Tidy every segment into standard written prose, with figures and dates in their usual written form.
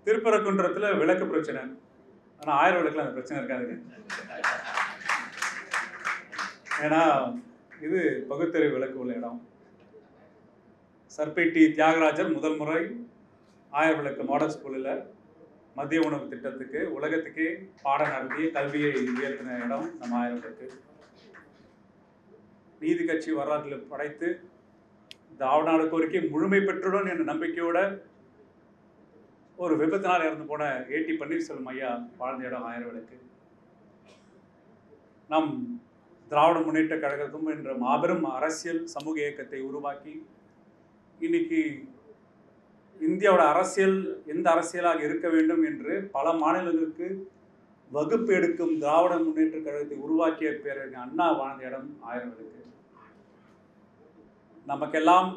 திருப்பரங்குன்றத்தில் விளக்கு பிரச்சனை. ஆனால் 1000 விளக்குல அந்த பிரச்சனை இருக்காதுங்க. ஏன்னா இது பகுத்தறிவு விளக்கு உள்ள இடம். சர்பேட்டி தியாகராஜர் முதல் முறை 1000 விளக்கு மாடல் ஸ்கூலில் மதிய உணவு திட்டத்துக்கு உலகத்துக்கே பாடம் நடத்தி கல்வியை உயர்த்தின இடம் நம்ம 1000 விளக்கு. நீதி கட்சி வரலாற்றில் படைத்து திராவிட கோரிக்கை முழுமை பெற்றுடன் என்ற நம்பிக்கையோட ஒரு விபத்தினால் இறந்து போன ஏடி பன்னீர்செல்வம் ஐயா வாழ்ந்த இடம் 1000 விளக்கு. நம் திராவிட முன்னேற்ற கழகத்தும் என்ற மாபெரும் அரசியல் சமூக இயக்கத்தை உருவாக்கி இன்னைக்கு இந்தியாவோட அரசியல் எந்த அரசியலாக இருக்க வேண்டும் என்று பல மாநிலங்களுக்கு வகுப்பு எடுக்கும் திராவிட முன்னேற்ற கழகத்தை உருவாக்கிய பேரறிஞர் அண்ணா வாழ்ந்த இடம் 1000 விளக்கு. நமக்கெல்லாம்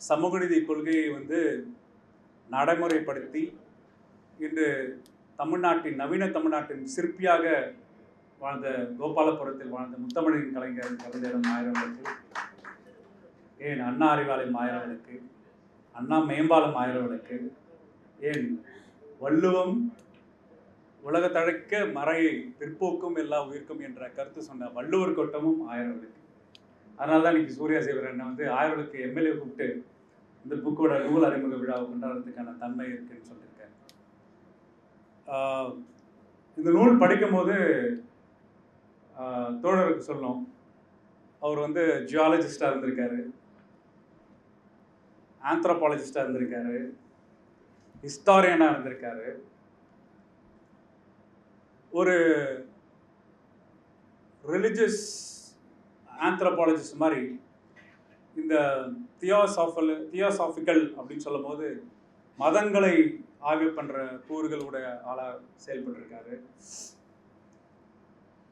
சமூக நீதி கொள்கையை நடைமுறைப்படுத்தி இன்று தமிழ்நாட்டின் நவீன தமிழ்நாட்டின் சிற்பியாக வாழ்ந்த கோபாலபுரத்தில் வாழ்ந்த முத்தமிழின் கலைஞர் கலந்த இடம் 1000 விளக்கு. ஏன் அண்ணா அறிவாலயம் 1000 விளக்கு, அண்ணா மேம்பாலம் 1000 விளக்கு, ஏன் வள்ளுவம் உலக தழைக்க மறை பிற்போக்கும் எல்லா உயிர்க்கும் என்ற கருத்து சொன்ன வள்ளுவர் கோட்டமும் 1000 விளக்கு. அதனால தான் இன்னைக்கு சூர்யா சேகர் அண்ணன் 1000 விளக்கு எம்எல்ஏ கூப்பிட்டு இந்த புக்கோட நூல் அறிமுக விழாவை கொண்டாடுறதுக்கான தன்மை இருக்குன்னு சொல்லியிருக்காரு. இந்த நூல் படிக்கும் போது தோழருக்கு சொல்லணும், அவர் ஜியாலஜிஸ்டாக இருந்திருக்காரு, ஆந்த்ரோபாலஜிஸ்டாக இருந்திருக்காரு, ஹிஸ்டாரியனாக இருந்திருக்காரு, ஒரு ரிலிஜியஸ் ஆந்த்ரோபாலஜிஸ்ட் மாதிரி இந்த தியோசாபிக்கல் அப்படின்னு சொல்லும் போது மதங்களை ஆய்வு பண்ணுற கூறுகளுடைய ஆளாக செயல்பட்டிருக்காரு.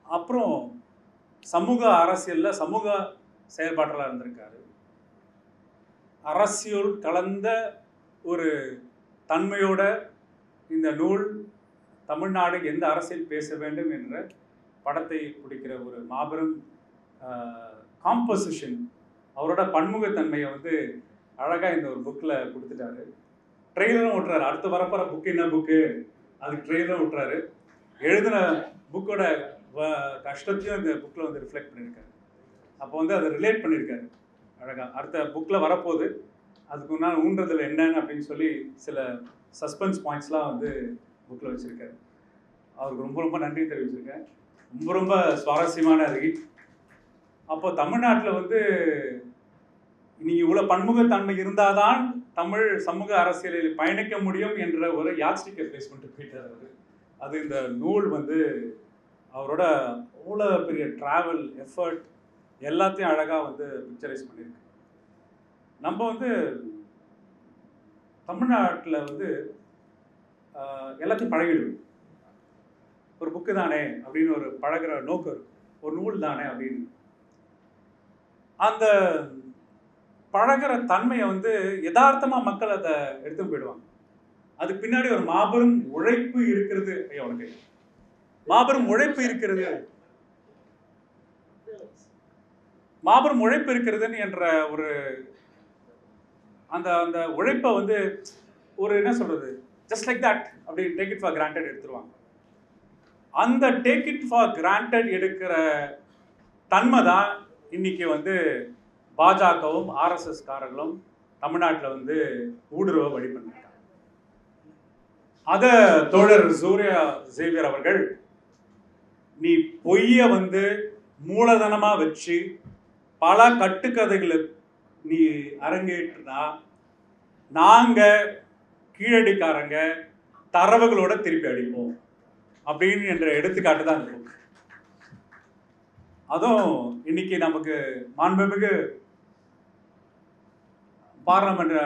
அப்புறம் சமூக அரசியலில் சமூக செயல்பாட்டில் இருந்திருக்காரு. அரசியல் கலந்த ஒரு தன்மையோட இந்த நூல் தமிழ்நாடு எந்த அரசியல் பேச வேண்டும் என்ற படத்தை பிடிக்கிற ஒரு மாபெரும் காம்போசிஷன், அவரோட பன்முகத்தன்மையை அழகாக இந்த ஒரு புக்கில் கொடுத்துட்டாரு. ட்ரெய்லரும் விட்டுறாரு. அடுத்து வரப்போகிற புக்கு என்ன புக்கு அதுக்கு ட்ரெய்லரும் விட்டுறாரு. எழுதின புக்கோட கஷ்டத்தையும் இந்த புக்கில் ரிஃப்ளெக்ட் பண்ணியிருக்காரு. அப்போ அதை ரிலேட் பண்ணியிருக்காரு அழகாக. அடுத்த புக்கில் வரப்போகுது, அதுக்கு முன்னால் ஊன்றதில் என்னன்னு அப்படின்னு சொல்லி சில சஸ்பென்ஸ் பாயிண்ட்ஸ்லாம் புக்கில் வச்சுருக்காரு. அவருக்கு ரொம்ப ரொம்ப நன்றி தெரிவிச்சிருக்கேன். ரொம்ப ரொம்ப சுவாரஸ்யமான ரீட். அப்போ தமிழ்நாட்டில் நீங்கள் இவ்வளோ பன்முகத்தன்மை இருந்தால் தான் தமிழ் சமூக அரசியலில் பயணிக்க முடியும் என்ற ஒரு யாத்ஸ்டிக்கை ஃபேஸ் பண்ணிட்டு போயிட்டார் அவர். அது இந்த நூல் அவரோட அவ்வளோ பெரிய ட்ராவல் எஃபர்ட் எல்லாத்தையும் அழகாக பிக்சரைஸ் பண்ணியிருக்கு. நம்ம தமிழ்நாட்டில் எல்லாத்தையும் பழகிடுவோம். ஒரு புக்கு தானே அப்படின்னு ஒரு பழகிற நோக்கம் இருக்கும், ஒரு நூல் தானே அப்படின்னு. அந்த பழகிற தன்மையை யதார்த்தமாக மக்கள் அதை எடுத்து போயிடுவாங்க. அதுக்கு பின்னாடி ஒரு மாபெரும் உழைப்பு இருக்கிறது. ஐயா உனக்கு மாபெரும் உழைப்பு இருக்கிறது, மாபெரும் உழைப்பு இருக்கிறதுன்னு என்ற ஒரு அந்த அந்த உழைப்பை ஒரு என்ன சொல்றது, ஜஸ்ட் லைக் தட் அப்படி டேக் இட் ஃபார் கிராண்டட் எடுத்துருவாங்க. அந்த டேக் இட் ஃபார் கிராண்டட் எடுக்கிற தன்மை தான் இன்னைக்கு பாஜகவும் ஆர்எஸ்எஸ் காரர்களும் தமிழ்நாட்டில் ஊடுருவ வழி பண்ணிருக்காங்க. அதை தோழர் சூர்யா சேவியர் அவர்கள், நீ பொய்ய மூலதனமா வச்சு பல கட்டுக்கதைகளை நீ அரங்கேற்றினா நாங்க கீழடிக்காரங்க தரவுகளோட திருப்பி அடிப்போம் அப்படின்னு என்ற எடுத்துக்காட்டு தான் இருக்கும். அதுவும் இன்னைக்கு நமக்கு மாண்புமிகு பாராளுமன்ற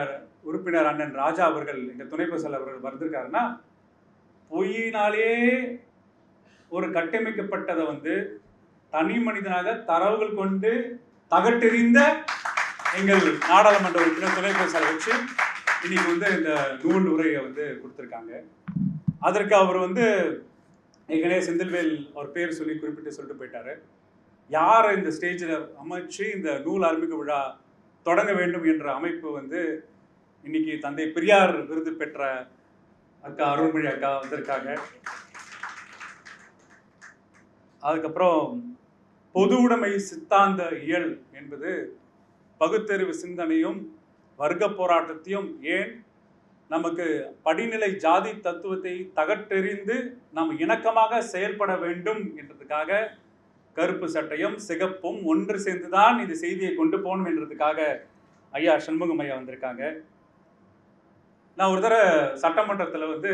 உறுப்பினர் அண்ணன் ராஜா அவர்கள், எங்கள் துணை பொதுச்செயலாளர் அவர்கள் வந்திருக்காருன்னா, பொய்யினாலே ஒரு கட்டமைக்கப்பட்டதை தனி மனிதனாக தரவுகள் கொண்டு தகட்டெறிந்த எங்கள் நாடாளுமன்ற உறுப்பினர் துணை பொதுச்செயலாளர் வச்சு இன்னைக்கு இந்த நூல் உரையை கொடுத்துருக்காங்க. அதற்கு அவர் ஏற்கனவே செந்தில்வேல் அவர் பேர் சொல்லி குறிப்பிட்டு சொல்லிட்டு போயிட்டாரு. யார் இந்த ஸ்டேஜில் அமைச்சு இந்த நூல் அறிமுக விழா தொடங்க வேண்டும் என்ற அமைப்பு இன்னைக்கு தந்தை பெரியார் விருது பெற்ற அக்கா அருள்மொழி அக்கா வந்திருக்காங்க. அதுக்கப்புறம் பொது உடைமை சித்தாந்த இயல் என்பது பகுத்தறிவு சிந்தனையும் வர்க்க போராட்டத்தையும் ஏன் நமக்கு படிநிலை ஜாதி தத்துவத்தை தகட்டெறிந்து நாம் இணக்கமாக செயல்பட வேண்டும் என்றதுக்காக கருப்பு சட்டையும் சிகப்பும் ஒன்று சேர்ந்துதான் இந்த செய்தியை கொண்டு போகணும் என்றதுக்காக ஐயா சண்முகம் ஐயா வந்திருக்காங்க. நான் ஒரு தடவை சட்டமன்றத்தில் வந்து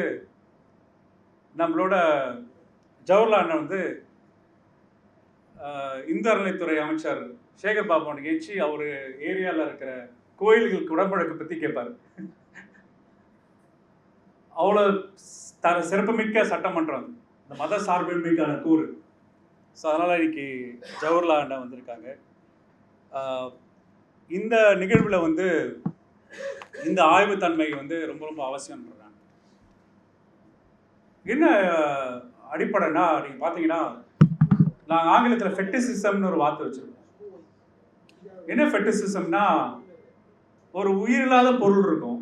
நம்மளோட ஜவஹர்லால் அண்ணன் வந்து இந்து அறநிலைத்துறை அமைச்சர் சேகர் பாபு நிகழ்ச்சி அவர் ஏரியாவில் இருக்கிற கோயில்களுக்கு உடம்பழக்கை பற்றி கேட்பார். அவ்வளோ சிறப்புமிக்க சட்டமன்றம், இந்த மத சார்பின்மைக்கான கூறு. ஸோ அதனால் இன்னைக்கு ஜவஹர்லால் அண்ணன் வந்திருக்காங்க. இந்த நிகழ்வில் வந்து இந்த ஆய்வுத்தன்மை வந்து ரொம்ப ரொம்ப அவசியம்ன்றாங்க. என்ன அடிப்படைனா நீங்கள் பார்த்தீங்கன்னா, நாங்கள் ஆங்கிலத்தில் ஃபெட்டிசிசம்னு ஒரு வார்த்தை வச்சுருக்கோம். என்ன ஃபெட்டிசிசம்னா, ஒரு உயிரில்லாத பொருள் இருக்கும்,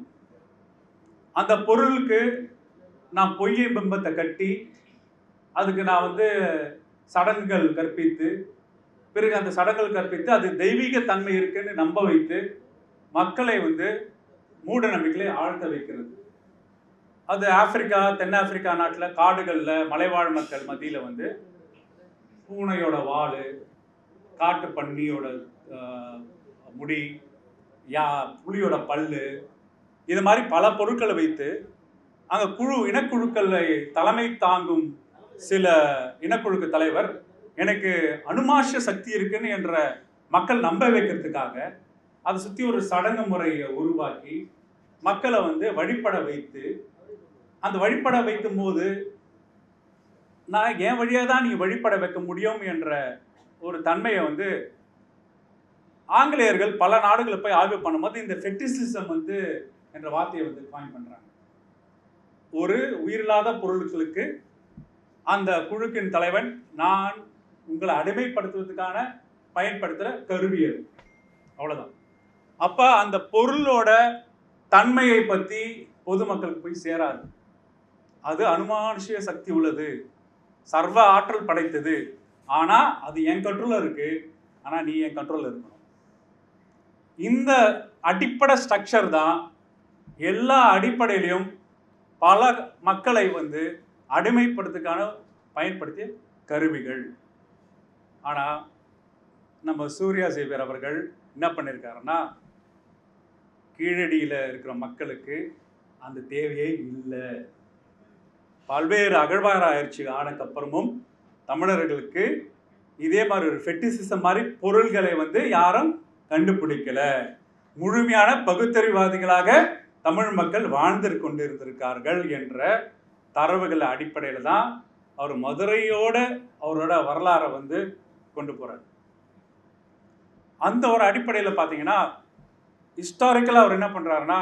அந்த பொருளுக்கு நான் பொய்யை பிம்பத்தை கட்டி அதுக்கு நான் வந்து சடங்குகள் கற்பித்து, பிறகு அந்த சடங்குகள் கற்பித்து அது தெய்வீக தன்மை இருக்குன்னு நம்ப வைத்து மக்களை வந்து மூட நம்பிக்கையை ஆழ்த்த வைக்கிறது. அது ஆப்பிரிக்கா, தென்னாப்பிரிக்கா நாட்டில் காடுகளில் மலைவாழ் மக்கள் மத்தியில் வந்து பூனையோட வால், காட்டு பன்னியோட முடி, புலியோட பல்லு, இது மாதிரி பல பொருட்களை வைத்து அங்கே இனக்குழுக்களை தலைமை தாங்கும் சில இனக்குழுக்கு தலைவர் எனக்கு அனுமாஷ சக்தி இருக்குன்னு என்ற மக்கள் நம்ப வைக்கிறதுக்காக அதை சுற்றி ஒரு சடங்கு முறையை உருவாக்கி மக்களை வந்து வழிபட வைத்து, அந்த வழிபட வைக்கும் போது நான் என் வழியாக தான் நீ வழிபட வைக்க முடியும் என்ற ஒரு தன்மையை வந்து ஆங்கிலேயர்கள் பல நாடுகளை போய் ஆய்வு பண்ணும்போது இந்த ஃபெட்டிசிசம் வந்து என்ற வார்த்தையை வந்து காயின் பண்ணுறாங்க. ஒரு உயிரில்லாத பொருட்களுக்கு அந்த குழுக்கின் தலைவன் நான் உங்களை அடிமைப்படுத்துவதற்கான பயன்படுத்துகிற கருவியல், அவ்வளோதான். அப்போ அந்த பொருளோட தன்மையை பற்றி பொதுமக்களுக்கு போய் சேராது. அது அனுமானுஷிய சக்தி உள்ளது, சர்வ ஆற்றல் படைத்தது, ஆனால் அது என் கண்ட்ரோலில் இருக்குது, ஆனால் நீ என் கண்ட்ரோலில் இருக்கணும். இந்த அடிப்படை ஸ்ட்ரக்சர் தான் எல்லா அடிப்படையிலையும் பல மக்களை வந்து அடிமைப்படுத்துக்கான பயன்படுத்திய கருவிகள். ஆனால் நம்ம சூர்யா சேவியர் அவர்கள் என்ன பண்ணியிருக்காருன்னா, கீழடியில் இருக்கிற மக்களுக்கு அந்த தேவையே இல்லை. பல்வேறு அகழ்வாராய்ச்சி ஆனதுக்கப்புறமும் தமிழர்களுக்கு இதே மாதிரி ஒரு ஃபெட்டிசிசம் மாதிரி பொருள்களை வந்து யாரும் கண்டுபிடிக்கல. முழுமையான பகுத்தறிவாதிகளாக தமிழ் மக்கள் வாழ்ந்து கொண்டிருந்திருக்கார்கள் என்ற தரவுகள் அடிப்படையில் தான் அவர் மதுரையோட அவரோட வரலாறை வந்து கொண்டு போகிறார். அந்த ஒரு அடிப்படையில் பார்த்தீங்கன்னா, ஹிஸ்டாரிக்கலாக அவர் என்ன பண்ணுறாருன்னா,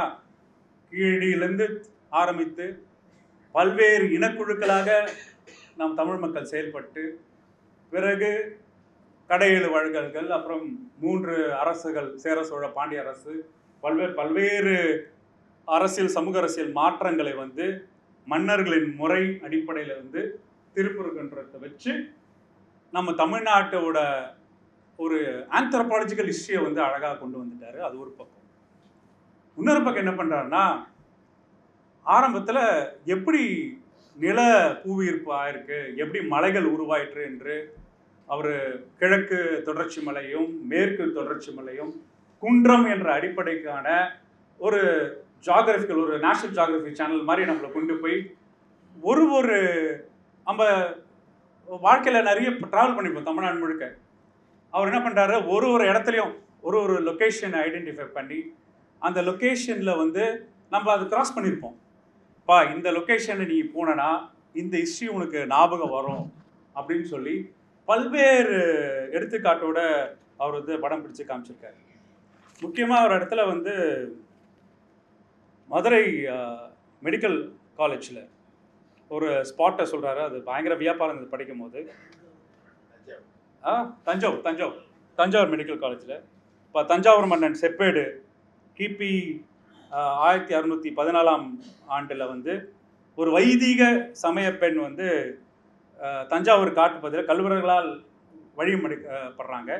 கீழடியிலேருந்து ஆரம்பித்து பல்வேறு இனக்குழுக்களாக நம் தமிழ் மக்கள் செயல்பட்டு, பிறகு கடையெழு வழங்கல்கள், அப்புறம் 3 அரசுகள், சேர சோழ பாண்டிய அரசு, பல்வேறு அரசியல் சமூக அரசியல் மாற்றங்களை வந்து மன்னர்களின் முறை அடிப்படையில் வந்து திருப்புருகன்றத்தை வச்சு நம்ம தமிழ்நாட்டோட ஒரு ஆந்த்ரோபாலஜிக்கல் ஹிஸ்ட்ரியை வந்து அழகாக கொண்டு வந்துட்டாரு. அது ஒரு பக்கம். இன்னொரு பக்கம் என்ன பண்ணுறாருன்னா, ஆரம்பத்தில் எப்படி நில புவியீர்ப்பு ஆயிருக்கு, எப்படி மலைகள் உருவாயிற்று என்று அவர் கிழக்கு தொடர்ச்சி மலையும் மேற்கு தொடர்ச்சி மலையும் குன்றம் என்ற அடிப்படைக்கான ஒரு ஜாகிரபிக்கல், ஒரு நேஷனல் ஜாகிரபி சேனல் மாதிரி நம்மளை கொண்டு போய் ஒரு நம்ம வாழ்க்கையில் நிறைய ட்ராவல் பண்ணிப்போம் தமிழ்நாடு முழுக்க. அவர் என்ன பண்ணுறாரு, ஒரு இடத்துலையும் ஒரு லொக்கேஷனை ஐடென்டிஃபை பண்ணி அந்த லொக்கேஷனில் வந்து நம்ம அதை கிராஸ் பண்ணியிருப்போம். இந்த லொக்கேஷனை நீ போனனா இந்த ஹிஸ்ட்ரி உனக்கு ஞாபகம் வரும் அப்படின்னு சொல்லி பல்வேறு எடுத்துக்காட்டோட அவர் வந்து படம் பிடிச்சு காமிச்சிருக்காரு. முக்கியமாக ஒரு இடத்துல வந்து மதுரை மெடிக்கல் காலேஜில் ஒரு ஸ்பாட்டை சொல்கிறாரு. அது பயங்கர வியாபாரம் இருந்தது படிக்கும் போது. தஞ்சாவூர் மெடிக்கல் காலேஜில் இப்போ தஞ்சாவூர் மன்னன் செப்பேடு கிபி 1614 ஆண்டில் வந்து ஒரு வைதீக சமய பெண் வந்து தஞ்சாவூர் காட்டுப்பகுதியில் கல்வர்களால் வழிமடிக்கப்படுறாங்க.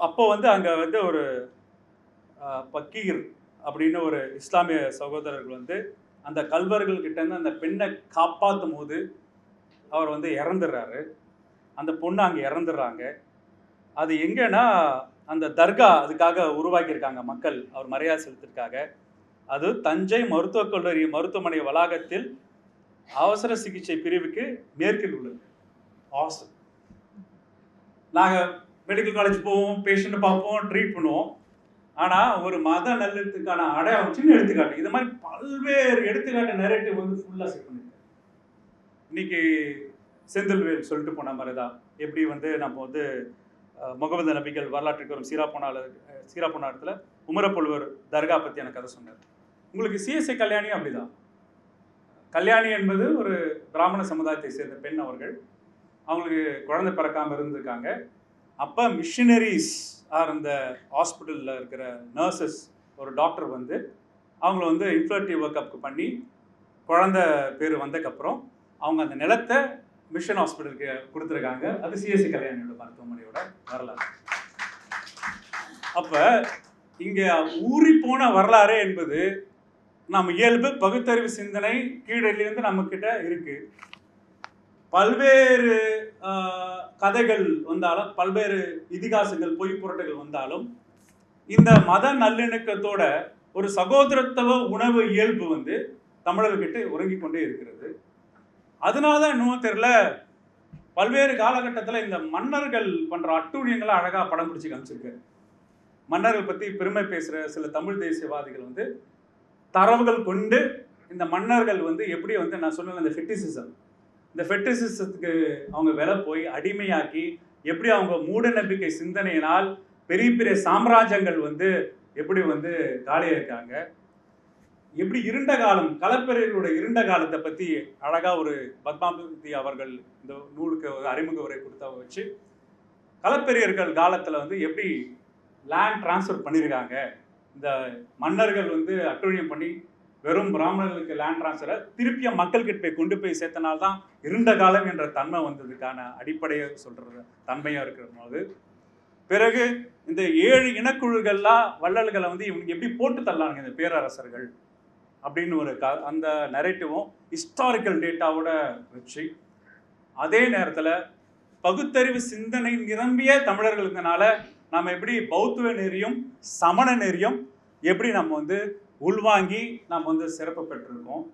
அப்போ வந்து அங்கே வந்து ஒரு பக்கீர் அப்படின்னு ஒரு இஸ்லாமிய சகோதரர்கள் வந்து அந்த கல்வர்கள்கிட்டேருந்து அந்த பெண்ணை காப்பாற்றும் போது அவர் வந்து இறந்துடுறாரு. அந்த பொண்ணு அங்கே இறந்துடுறாங்க. அது எங்கன்னா அந்த தர்கா அதுக்காக உருவாக்கியிருக்காங்க மக்கள் அவர் மரியாதை செலுத்துறதுக்காக. அது தஞ்சை மருத்துவக் கல்லூரி மருத்துவமனை வளாகத்தில் அவசர சிகிச்சை பிரிவுக்கு மேற்கில் உள்ளது. ஆசம். நாங்கள் மெடிக்கல் காலேஜ் போவோம், பேஷண்ட்டை பார்ப்போம், ட்ரீட் பண்ணுவோம். ஆனால் ஒரு மத நல்லத்துக்கான அடையாளம் சின்ன எடுத்துக்காட்டு. இது மாதிரி பல்வேறு எடுத்துக்காட்டு நரேட்டிவ் வந்து ஃபுல்லாக செட் பண்ணியிருக்காரு. இன்னைக்கு செந்தில்வேல் சொல்லிட்டு போன மாதிரி தான் எப்படி வந்து நம்ம வந்து முகமது நபிகள் வரலாற்றுக்கு வரும் சீரா போன இடத்துல உமரப்புல்வர் தர்கா பற்றி எனக்கு கதை சொன்னார். உங்களுக்கு சிஎஸ்ஐ கல்யாணியும் அப்படிதான். கல்யாணி என்பது ஒரு பிராமண சமுதாயத்தை சேர்ந்த பெண். அவர்கள் அவங்களுக்கு குழந்தை பிறக்காமல் இருந்திருக்காங்க. அப்போ மிஷினரிஸ் அந்த ஹாஸ்பிட்டலில் இருக்கிற நர்சஸ் ஒரு டாக்டர் வந்து அவங்கள வந்து இன்ஃபர்டிலிட்டி ஒர்க் அப் பண்ணி குழந்தை பேர் வந்ததுக்கப்புறம் அவங்க அந்த நிலத்தை மிஷன் ஹாஸ்பிட்டலுக்கு கொடுத்துருக்காங்க. அது சிஎஸ்சி கல்யாணியோட மருத்துவமனையோட வரலாறு. அப்போ இங்கே ஊறி போன வரலாறு என்பது நம்ம இயல்பு பகுத்தறிவு சிந்தனை கீழிலிருந்து நம்மக்கிட்ட இருக்கு. பல்வேறு கதைகள் வந்தாலும், பல்வேறு இதிகாசங்கள் பொய் புரட்டுகள் வந்தாலும், இந்த மத நல்லிணக்கத்தோட ஒரு சகோதரத்துவ உணவு இயல்பு வந்து தமிழர்கிட்ட உறங்கி கொண்டே இருக்கிறது. அதனால தான் இன்னும் தெரியல, பல்வேறு காலகட்டத்தில் இந்த மன்னர்கள் பண்ணுற அட்டூழியங்களை அழகாக படம் பிடிச்சி காமிச்சிருக்காரு. மன்னர்கள் பற்றி பெருமை பேசுகிற சில தமிழ் தேசியவாதிகள் வந்து தரவுகள் கொண்டு இந்த மன்னர்கள் வந்து எப்படி வந்து நான் சொன்ன இந்த ஃபெட்டிசிசத்துக்கு அவங்க விலை போய் அடிமையாக்கி எப்படி அவங்க மூட நம்பிக்கை சிந்தனையினால் பெரிய பெரிய சாம்ராஜ்யங்கள் வந்து எப்படி வந்து காலியாக இருக்காங்க. எப்படி இருண்ட காலம், களப்பெரியர்களோட இருண்ட காலத்தை பற்றி அழகாக ஒரு பத்மாவதி அவர்கள் இந்த நூலுக்கு ஒரு அறிமுக உரை கொடுத்த வச்சு களப்பெரியர்கள் காலத்தில் வந்து எப்படி லேண்ட் டிரான்ஸ்ஃபர் பண்ணியிருக்காங்க. இந்த மன்னர்கள் வந்து அட்டூழியம் பண்ணி வெறும் பிராமணர்களுக்கு லேண்ட் டிரான்ஸ்ஃபரை திருப்பிய மக்கள்கிட்ட போய் கொண்டு போய் சேர்த்தனால்தான் இருண்ட காலம் என்ற தன்மை வந்ததுக்கான அடிப்படையை சொல்கிற தன்மையாக இருக்கிற போது, பிறகு இந்த 7 இனக்குழுக்கள்லாம் வள்ளல்களை வந்து இவங்க எப்படி போட்டு தள்ளாங்க இந்த பேரரசர்கள் அப்படின்னு ஒரு அந்த நரேட்டிவும் ஹிஸ்டாரிக்கல் டேட்டாவோட வச்சு, அதே நேரத்தில் பகுத்தறிவு சிந்தனை நிரம்பிய தமிழர்களுக்குனால நம்ம எப்படி பௌத்த நெறியும் சமண நெறியும் எப்படி நம்ம வந்து உள்வாங்கி நம்ம வந்து சிறப்பு பெற்றிருக்கோம்.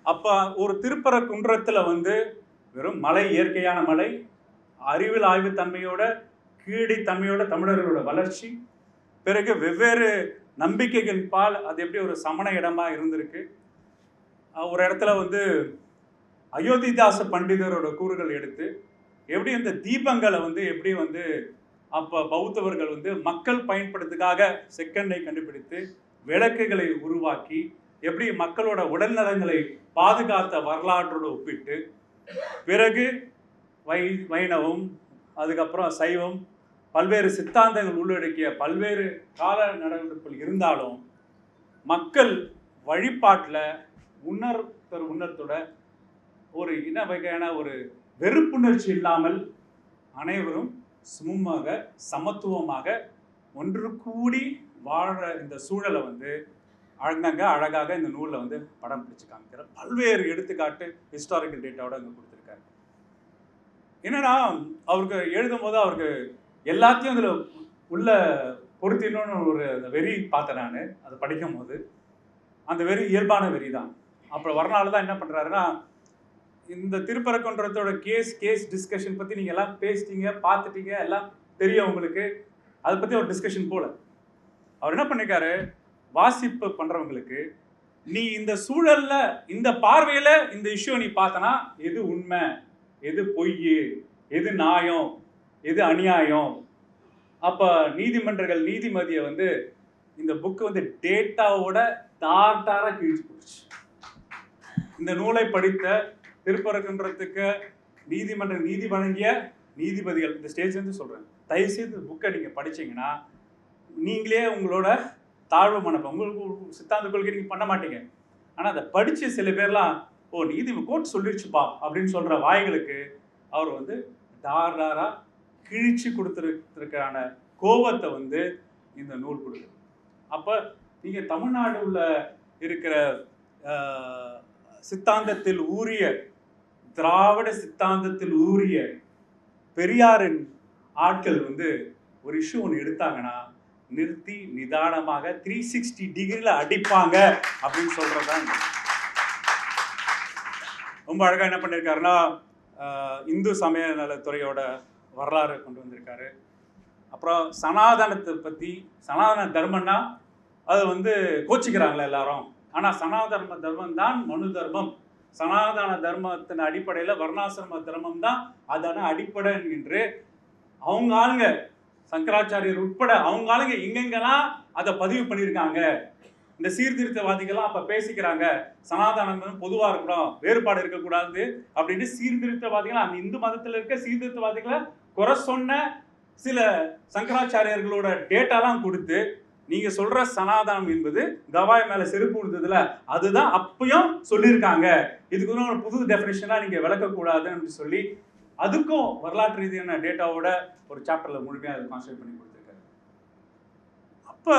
அப்போ ஒரு திருப்பரங்குன்றத்தில் வந்து வெறும் மலை, இயற்கையான மலை, அறிவியல் ஆய்வு தன்மையோட கீழித்தன்மையோட தமிழர்களோட வளர்ச்சி, பிறகு வெவ்வேறு நம்பிக்கைகள் பால் அது எப்படி ஒரு சமண இடமா இருந்திருக்கு. ஒரு இடத்துல வந்து அயோத்திதாச பண்டிதரோட கூறுகள் எடுத்து எப்படி இந்த தீபங்களை வந்து எப்படி வந்து அப்போ பௌத்தவர்கள் வந்து மக்கள் பயன்படுத்துக்காக செக்கெண்ணை கண்டுபிடித்து விளக்குகளை உருவாக்கி எப்படி மக்களோட உடல்நலங்களை பாதுகாத்த வரலாற்றோடு ஒப்பிட்டு, பிறகு வைணவம், அதுக்கப்புறம் சைவம், பல்வேறு சித்தாந்தங்கள் உள்ளடக்கிய பல்வேறு கால நடவடிக்கைகள் இருந்தாலும் மக்கள் வழிபாட்டில் உணர்த்தோட ஒரு இன வகையான ஒரு வெறுப்புணர்ச்சி இல்லாமல் அனைவரும் சுமமாக சமத்துவமாக ஒன்று கூடி வாழ இந்த சூழலை வந்து அழகாக இந்த நூலில் வந்து படம் பிடிச்சு காமிக்கிற பல்வேறு எடுத்துக்காட்டு ஹிஸ்டாரிக்கல் டேட்டாவோட அங்கே கொடுத்துருக்காரு. என்னன்னா அவருக்கு எழுதும் போது அவருக்கு எல்லாத்தையும் அதில் உள்ள பொருத்தினோன்னு ஒரு அந்த வெறி பார்த்தேன் நான். அதை படிக்கும் போது அந்த வெறி இயல்பான வெறி தான். அப்புறம் வரனால தான் என்ன பண்ணுறாருன்னா, இந்த திருப்பரங்குன்றத்தோட கேஸ் டிஸ்கஷன் பற்றி நீங்கள் எல்லாம் பேசிட்டீங்க, பார்த்துட்டீங்க, எல்லாம் தெரியும் உங்களுக்கு. அதை பற்றி ஒரு டிஸ்கஷன் போல அவர் என்ன பண்ணிருக்காரு, வாசிப்பு பண்ணுறவங்களுக்கு நீ இந்த சூழலில் இந்த பார்வையில் இந்த இஷ்யூ நீ பார்த்தனா எது உண்மை, எது பொய், எது நியாயம், எது அநியாயம். அப்போ நீதிமன்றங்கள் நீதிமதியை வந்து இந்த புக்கு வந்து டேட்டாவோட தாராக கிழிச்சு போச்சு. இந்த நூலை படித்த திருப்பரங்குன்றத்துக்கு நீதிமன்ற நீதி வழங்கிய நீதிபதிகள் இந்த ஸ்டேஜ்லேருந்து சொல்கிறேன், தயவுசெய்து புக்கை நீங்கள் படித்தீங்கன்னா நீங்களே உங்களோட தாழ்வு மனப்பை உங்களுக்கு சித்தாந்த கொள்கை நீங்கள் பண்ண மாட்டீங்க. ஆனால் அதை படித்து சில பேர்லாம் ஓ நீதி கோர்ட் சொல்லிடுச்சுப்பா அப்படின்னு சொல்ற வாய்களுக்கு அவர் வந்து தாராரா கிழிச்சு கொடுத்துருக்கான கோபத்தை வந்து இந்த நூல் கொடுக்குது. அப்போ நீங்கள் தமிழ்நாடுல இருக்கிற சித்தாந்தத்தில் ஊறிய, திராவிட சித்தாந்தத்தில் ஊறிய பெரியாரின் ஆட்கள் வந்து ஒரு இஷ்யூ ஒன்று எடுத்தாங்கன்னா நிறுத்தி நிதானமாக 360 டிகிரியில் அடிப்பாங்க அப்படின்னு சொல்றதுதான். ரொம்ப அழகாக என்ன பண்ணியிருக்காருன்னா இந்து சமய நலத்துறையோட வரலாறு கொண்டு வந்திருக்காரு. அப்புறம் சனாதனத்தை பற்றி, சனாதன தர்மம்னா அது வந்து கோச்சிக்கிறாங்களே எல்லாரும், ஆனால் சனாதன தர்மம் தான் மனு தர்மம், சனாதன தர்மத்தின் அடிப்படையில் வர்ணாசிரம தர்மம் தான் அதான அடிப்படை என்று அவங்க ஆளுங்க சங்கராச்சாரியர் உட்பட அவங்க ஆளுங்க எங்கெங்கெல்லாம் அதை பதிவு பண்ணியிருக்காங்க. இந்த சீர்திருத்தவாதிகள்லாம் அப்போ பேசிக்கிறாங்க, சனாதனம் பொதுவாக இருக்கணும், வேறுபாடு இருக்கக்கூடாது அப்படின்னு. சீர்திருத்தவாதிகள் அந்த இந்து மதத்தில் இருக்க சீர்திருத்தவாதிகளை குறை சொன்ன சில சங்கராச்சாரியர்களோட டேட்டாலாம் கொடுத்து நீங்க சொல்ற சனாதனம் என்பது கவாய் மேல செருப்பு விழுந்ததுல அதுதான் அப்பயும் சொல்லியிருக்காங்க, இதுக்கு ஒரு புது டெஃபினேஷனா நீங்க விளக்கக்கூடாதுன்னு சொல்லி அதுக்கும் வரலாற்று ரீதியான டேட்டாவோட ஒரு சாப்டர்ல முழுமையாக அதை கான்சென்ட்ரேட் பண்ணி கொடுத்துருக்காரு. அப்ப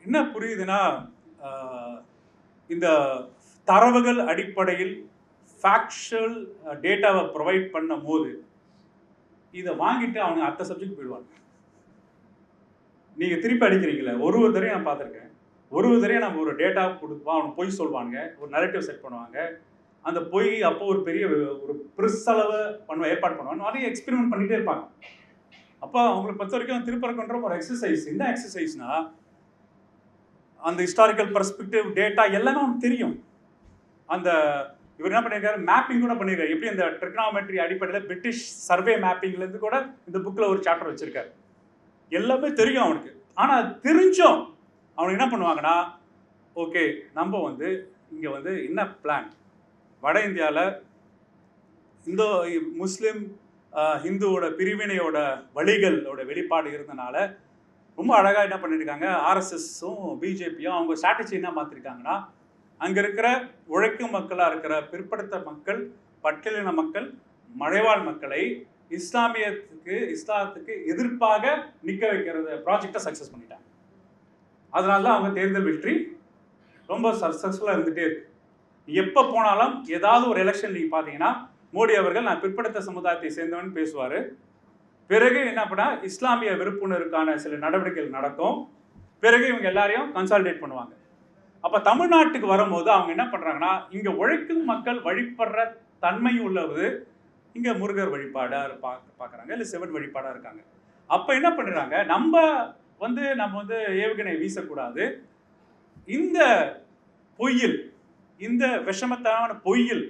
என்ன புரியுதுன்னா இந்த தரவுகள் அடிப்படையில் ஃபேக்சுவல் டேட்டாவை ப்ரொவைட் பண்ணும் போது இதை வாங்கிட்டு அவங்க அடுத்த சப்ஜெக்ட் போயிடுவாங்க. நீங்கள் திருப்பி அடிக்கிறீங்களே, ஒரு தரையும் நான் பார்த்துருக்கேன், ஒரு தரையும் நம்ம ஒரு டேட்டா கொடுப்போம், அவங்க பொய் சொல்லுவாங்க, ஒரு நரேட்டிவ் செட் பண்ணுவாங்க, அந்த பொய் அப்போ ஒரு பெரிய ஒரு பெருசளவு ஏற்பாடு பண்ணுவாங்க, நிறைய எக்ஸ்பெரிமெண்ட் பண்ணிகிட்டே இருப்பாங்க. அப்போ அவங்களை பொறுத்த வரைக்கும் திருப்பரங்குன்ற ஒரு எக்ஸசைஸ். என்ன எக்ஸசைஸ்னா அந்த ஹிஸ்டாரிக்கல் பெர்ஸ்பெக்டிவ் டேட்டா எல்லாமே அவனுக்கு தெரியும். அந்த இவர் என்ன பண்ணியிருக்காரு, மேப்பிங் கூட பண்ணியிருக்காரு. எப்படி அந்த ட்ரிக்னாமெட்ரி அடிப்படையில் பிரிட்டிஷ் சர்வே மேப்பிங்லேருந்து கூட இந்த புக்கில் ஒரு சாப்டர் வச்சிருக்காரு. எல்லாமே தெரியும் அவனுக்கு. ஆனால் தெரிஞ்சும் அவனுக்கு என்ன பண்ணுவாங்கன்னா, ஓகே நம்ம வந்து இங்கே வந்து என்ன பிளான், வட இந்தியாவில் இந்தோ முஸ்லீம் ஹிந்துவோட பிரிவினையோட வழிகளோட வெளிப்பாடு இருந்தனால ரொம்ப அழகாக என்ன பண்ணியிருக்காங்க, ஆர்எஸ்எஸும் பிஜேபியும் அவங்க ஸ்ட்ராட்டஜி என்ன மாற்றிருக்காங்கன்னா, அங்கே இருக்கிற உழைக்கும் மக்களாக இருக்கிற பிற்படுத்த மக்கள், பட்டியலின மக்கள், மலைவாழ் மக்களை இஸ்லாத்துக்கு எதிர்ப்பாக நிற்க வைக்கிறது ப்ராஜெக்டை சக்ஸஸ் பண்ணிட்டாங்க. அதனால தான் அவங்க தேர்தல் வெற்றி ரொம்ப சக்ஸஸ்ஃபுல்லாக இருந்துகிட்டே இருக்கு. எப்போ போனாலும் ஏதாவது ஒரு எலெக்ஷன் நீங்கள் பார்த்தீங்கன்னா மோடி அவர்கள் நான் பிற்படுத்த சமுதாயத்தை சேர்ந்தவன் பேசுவார். பிறகு என்ன பண்ணால் இஸ்லாமிய விருப்புணருக்கான சில நடவடிக்கைகள் நடக்கும். பிறகு இவங்க எல்லாரையும் கன்சாலிடேட் பண்ணுவாங்க. அப்போ தமிழ்நாட்டுக்கு வரும்போது அவங்க என்ன பண்ணுறாங்கன்னா, இங்கே உழைக்கும் மக்கள் வழிபடுற தன்மை உள்ளது இங்கே முருகர் வழிபாடாக பார்க்குறாங்க, இல்லை சிவன் வழிபாடாக இருக்காங்க. அப்போ என்ன பண்ணுறாங்க, நம்ம வந்து ஏவுகணை வீசக்கூடாது, இந்த பொய்யில், இந்த விஷமத்தான பொய்யில்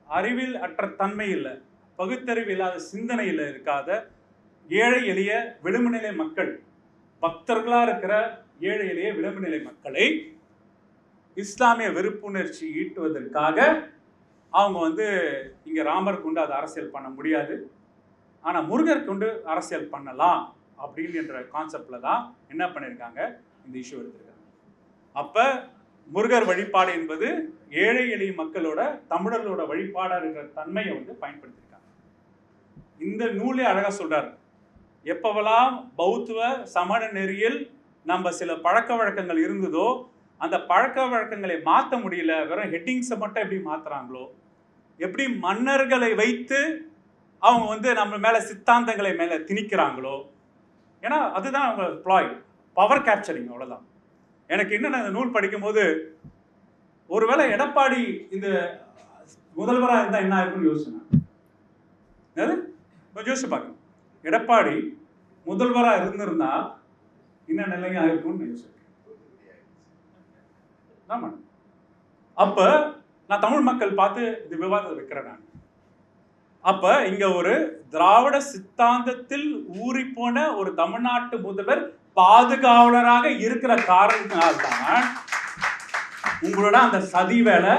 அறிவில் அற்ற தன்மை இல்லை, பகுத்தறிவு இல்லாத சிந்தனையில் இருக்காத ஏழை எளிய விளிம்பு நிலை மக்கள், பக்தர்களாக இருக்கிற ஏழை எளிய விளிம்பு நிலை மக்களை இஸ்லாமிய வெறுப்புணர்ச்சி ஈட்டுவதற்காக அவங்க வந்து இங்கே ராமர் கொண்டு அதை அரசியல் பண்ண முடியாது, ஆனால் முருகர் கொண்டு அரசியல் பண்ணலாம் அப்படின்ற கான்செப்டில் தான் என்ன பண்ணியிருக்காங்க, இந்த இஷ்யூ எடுத்திருக்காங்க. அப்போ முருகர் வழிபாடு என்பது ஏழை எளிய மக்களோட தமிழர்களோட வழிபாடாக இருக்கிற தன்மையை வந்து பயன்படுத்தியிருக்காங்க. இந்த நூலே அழகாக சொல்கிறார், எப்பவெல்லாம் பௌத்துவ சமண நெறியில் நம்ம சில பழக்க வழக்கங்கள் இருந்ததோ அந்த பழக்க வழக்கங்களை மாற்ற முடியல, வெறும் ஹெட்டிங்ஸை மட்டும் எப்படி மாற்றுறாங்களோ, எப்படி மன்னர்களை வைத்து அவங்க வந்து நம்ம மேலே சித்தாந்தங்களை மேலே திணிக்கிறாங்களோ, ஏன்னா அதுதான் அவங்க ப்ளாய், பவர் கேப்சரிங், அவ்வளோதான். எனக்கு என்ன இந்த நூல் படிக்கும்போது ஒருவேளை எடப்பாடி இந்த முதல்வராக இருந்தால் என்ன ஆயிருக்குன்னு யோசிச்சேன். கொஞ்சம் யோசிச்சு பார்க்கணும், எடப்பாடி முதல்வராக இருந்திருந்தா என்ன நிலையும் ஆயிருக்கும்னு யோசிச்சேன். ஆமாம், அப்போ நான் தமிழ் மக்கள் பார்த்து இது விவாதத்தை வைக்கிறேன். நான் அப்போ இங்கே ஒரு திராவிட சித்தாந்தத்தில் ஊறி போன ஒரு தமிழ்நாட்டு முதல்வர் பாதுகாவலராக இருக்கிற காரணத்தினால்தான் உங்களோட அந்த சதி வேலை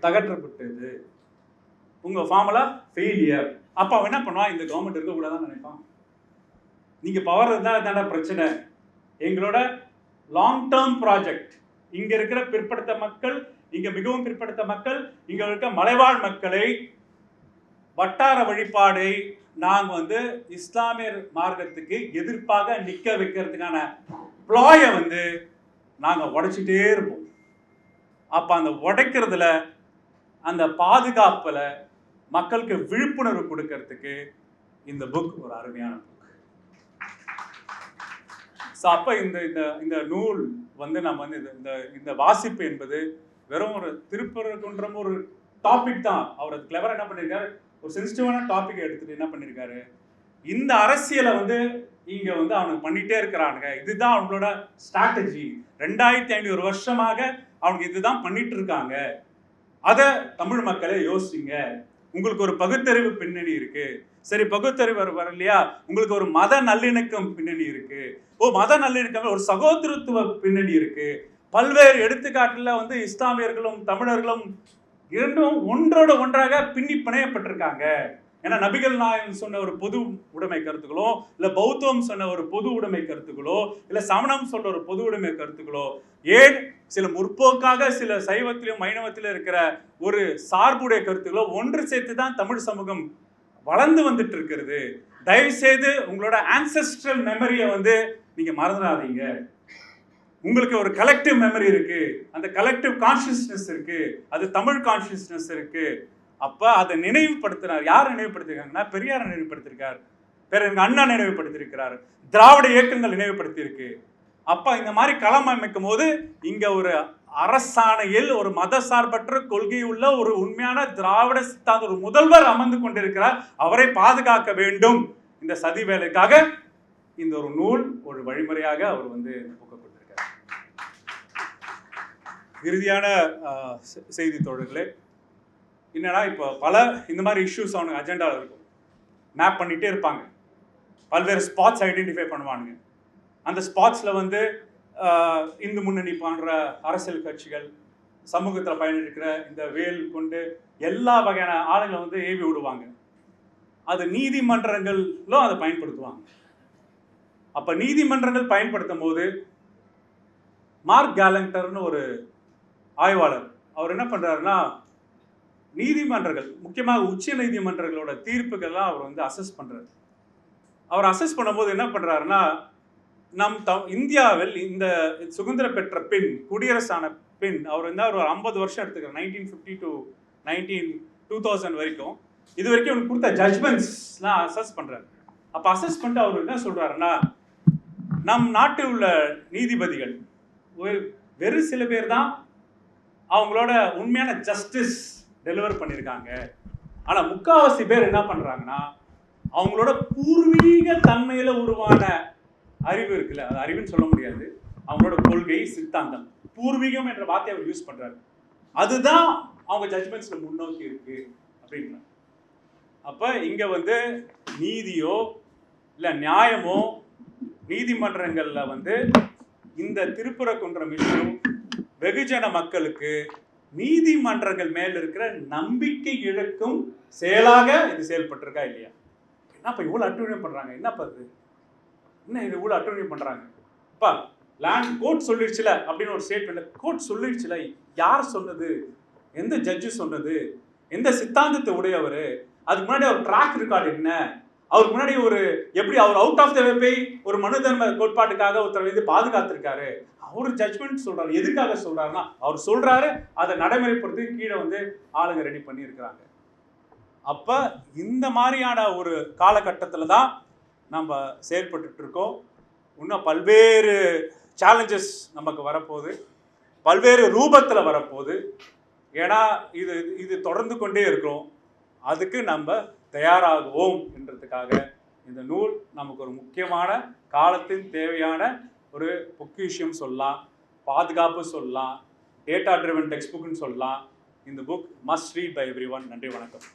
தகற்றப்பட்டது, உங்கள் ஃபார்முலா ஃபெயிலியர். அப்போ அவன் என்ன பண்ணுவான், இந்த கவர்மெண்ட் இருக்கக்கூடாதான் நினைப்பான். நீங்கள் பவர் இருந்தால் தானே பிரச்சனை, எங்களோட லாங் டேர்ம் ப்ராஜெக்ட், இங்கே இருக்கிற பிற்படுத்த மக்கள் இங்க மிகவும் பிற்படுத்த மக்கள், இங்க இருக்க மலைவாழ் மக்களை வட்டார வழிபாடை நாங்க வந்து இஸ்லாமியர் மார்க்கத்துக்கு எதிர்ப்பாக நிக்க வைக்கிறதுக்கான பிளாய வந்து நாங்க உடைச்சிட்டே இருப்போம். அப்ப அந்த உடைக்கிறதுல, அந்த பாதுகாப்புல மக்களுக்கு விழிப்புணர்வு கொடுக்கறதுக்கு இந்த புக் ஒரு அருமையான புக். அப்ப இந்த நூல் வந்து நம்ம வந்து இந்த வாசிப்பு என்பது வெறும் ஒரு திருப்பரங்குன்றம் ஒரு டாபிக் தான். அவர் கிளவரா என்ன பண்ணிருக்காரு, ஒரு சென்சிட்டிவான டாபிக் எடுத்துட்டு என்ன பண்ணிருக்காரு, இந்த அரசியலை வந்து இங்க வந்து அவனுக்கு பண்ணிட்டே இருக்கிறானுங்க, இதுதான் அவங்களோட ஸ்ட்ராட்டஜி, 2500 வருஷமாக அவங்க இதுதான் பண்ணிட்டு இருக்காங்க, அத தமிழ் மக்களே யோசிங்க. உங்களுக்கு ஒரு பகுத்தறிவு பின்னணி இருக்கு, சரி பகுத்தறிவு வரலையா, உங்களுக்கு ஒரு மத நல்லிணக்கம் பின்னணி இருக்கு, மத நல்லிணக்கம் ஒரு சகோதரத்துவ பின்னணி இருக்கு. பல்வேறு எடுத்துக்காட்டுல வந்து இஸ்லாமியர்களும் தமிழர்களும் இரண்டும் ஒன்றோட ஒன்றாக பின்னி பிணையப்பட்டிருக்காங்க. ஏன்னா நபிகள் நாயகம் சொன்ன ஒரு பொது உடைமை கருத்துக்களோ, இல்ல பௌத்தம் சொன்ன ஒரு பொது உடைமை கருத்துக்களோ, இல்ல சமணம் சொல்ற ஒரு பொது உடைமை கருத்துக்களோ, ஏன் சில முற்போக்காக சில சைவத்திலும் வைணவத்திலும் இருக்கிற ஒரு சார்புடைய கருத்துக்களோ ஒன்று சேர்த்து தான் தமிழ் சமூகம் வளர்ந்து வந்துட்டு இருக்கிறது. தயவு செய்து உங்களோட ஆன்செஸ்ட்ரல் மெமரியை வந்து நீங்க மறந்துடாதீங்க. உங்களுக்கு ஒரு கலெக்டிவ் மெமரி இருக்கு, அந்த கலெக்டிவ் கான்சியஸ்னஸ் இருக்கு, அது தமிழ் கான்சியஸ்னஸ் இருக்கு. அப்ப அதை நினைவுபடுத்தினார். யார் நினைவுபடுத்திருக்காங்கன்னா பெரியார் நினைவுபடுத்திருக்கார், எங்க அண்ணா நினைவுபடுத்திருக்கிறார், திராவிட இயக்கங்கள் நினைவுபடுத்தி இருக்கு. அப்ப இந்த மாதிரி களம் அமைக்கும் போது இங்க ஒரு அரசாணையில் ஒரு மத சார்பற்ற கொள்கை உள்ள ஒரு உண்மையான திராவிட சித்தாந்த ஒரு முதல்வர் அமர்ந்து கொண்டிருக்கிறார். அவரை பாதுகாக்க வேண்டும். இந்த சதி வேலைக்காக இந்த ஒரு நூல் ஒரு வழிமுறையாக அவர் வந்து புக்க கொடுத்திருக்கார். இறுதியான செய்தி தோழர்களே, என்னன்னா இப்போ பல இந்த மாதிரி இஷ்யூஸ் அவனுக்கு அஜெண்டாவில் இருக்கும், மேப் பண்ணிட்டே இருப்பாங்க, பல்வேறு ஸ்பாட்ஸ் ஐடென்டிஃபை பண்ணுவானுங்க. அந்த ஸ்பாட்ஸில் வந்து இந்து முன்னணி போன்ற அரசியல் கட்சிகள், சமூகத்தில் பயணிக்கிற இந்த வேல் கொண்டு எல்லா வகையான ஆளுங்களை வந்து ஏவி விடுவாங்க. அது நீதிமன்றங்களும் அதை பயன்படுத்துவாங்க. அப்போ நீதிமன்றங்கள் பயன்படுத்தும் போது மார்க் கேலண்டர்னு ஒரு ஆய்வாளர், அவர் என்ன பண்ணுறாருன்னா, நீதிமன்றங்கள் முக்கியமாக உச்ச நீதிமன்றங்களோட தீர்ப்புகள்லாம் அவர் வந்து அசஸ் பண்ணுறாரு. அவர் அசஸ் பண்ணும்போது என்ன பண்ணுறாருன்னா, நம் இந்தியாவில் இந்த சுதந்திரம் பெற்ற பின், குடியரசான பின், அவர் வந்து ஒரு 50 வருஷம் எடுத்துக்கிறார், 1950 to 2000 வரைக்கும், இது வரைக்கும் அவனுக்கு கொடுத்த ஜட்ஜ்மெண்ட்ஸ்லாம் அசஸ் பண்ணுறாரு. அப்போ அசஸ் பண்ணிட்டு அவர் என்ன சொல்கிறாருன்னா, நம் நாட்டில் உள்ள நீதிபதிகள் வெறு சில பேர் தான் அவங்களோட உண்மையான ஜஸ்டிஸ் டெலிவர் பண்ணியிருக்காங்க. ஆனால் முக்கால்வாசி பேர் என்ன பண்ணுறாங்கன்னா, அவங்களோட பூர்வீக தன்மையில் உருவான அறிவு இருக்குல்ல, அது அறிவுன்னு சொல்ல முடியாது, அவங்களோட கொள்கை சித்தாந்தம், பூர்வீகம் என்ற வார்த்தையை அவர் யூஸ் பண்ணுறாரு, அதுதான் அவங்க ஜட்ஜ்மெண்ட்ஸில் முன்னோக்கி இருக்கு அப்படின்ற. அப்போ இங்கே வந்து நீதியோ இல்லை நியாயமோ நீதிமன்றங்களில் வந்து இந்த திருப்பரங்குன்றம் விஷயம் வெகுஜன மக்களுக்கு நீதிமன்றங்கள் மேல் இருக்கிற நம்பிக்கை இழக்கும் செயலாக இது செயல்பட்டிருக்கா இல்லையா? என்னப்பா இவ்வளோ அட்டூழியம் பண்ணுறாங்க, என்னப்பா இது, என்ன இது இவ்வளோ அட்டூழியம் பண்ணுறாங்க? அப்பா லேண்ட் கோர்ட் சொல்லிடுச்சுல அப்படின்னு ஒரு ஸ்டேட்மெண்ட், கோர்ட் சொல்லிடுச்சுல, யார் சொன்னது, எந்த ஜட்ஜு சொன்னது, எந்த சித்தாந்தத்தை உடையவர், அதுக்கு முன்னாடி அவர் ட்ராக் ரெக்கார்டு என்ன, அவருக்கு முன்னாடி ஒரு எப்படி அவர் அவுட் ஆஃப் த வே ஒரு மனு தர்ம கோட்பாட்டுக்காக ஒருத்தர் வந்து பாதுகாத்திருக்காரு, அவர் ஜட்ஜ்மெண்ட் சொல்றாரு. எதுக்காக சொல்றாருன்னா, அவர் சொல்றாரு, அதை நடைமுறைப்படுத்தி கீழே வந்து ஆளுங்க ரெடி பண்ணி இருக்கிறாங்க. அப்ப இந்த மாதிரியான ஒரு காலகட்டத்தில் தான் நம்ம செயல்பட்டு இருக்கோம். இன்னும் பல்வேறு சேலஞ்சஸ் நமக்கு வரப்போகுது, பல்வேறு ரூபத்தில் வரப்போகுது. ஏன்னா இது தொடர்ந்து கொண்டே இருக்கிறோம், அதுக்கு நம்ம தயாராகுவோம் என்றதுக்காக இந்த நூல் நமக்கு ஒரு முக்கியமான காலத்தின் தேவையான ஒரு பொக்கிஷம் சொல்லலாம், பாதுகாப்பு சொல்லலாம், டேட்டா ட்ரிவன் டெக்ஸ்ட் புக்னு சொல்லலாம். இந்த book must read by everyone. நன்றி, வணக்கம்.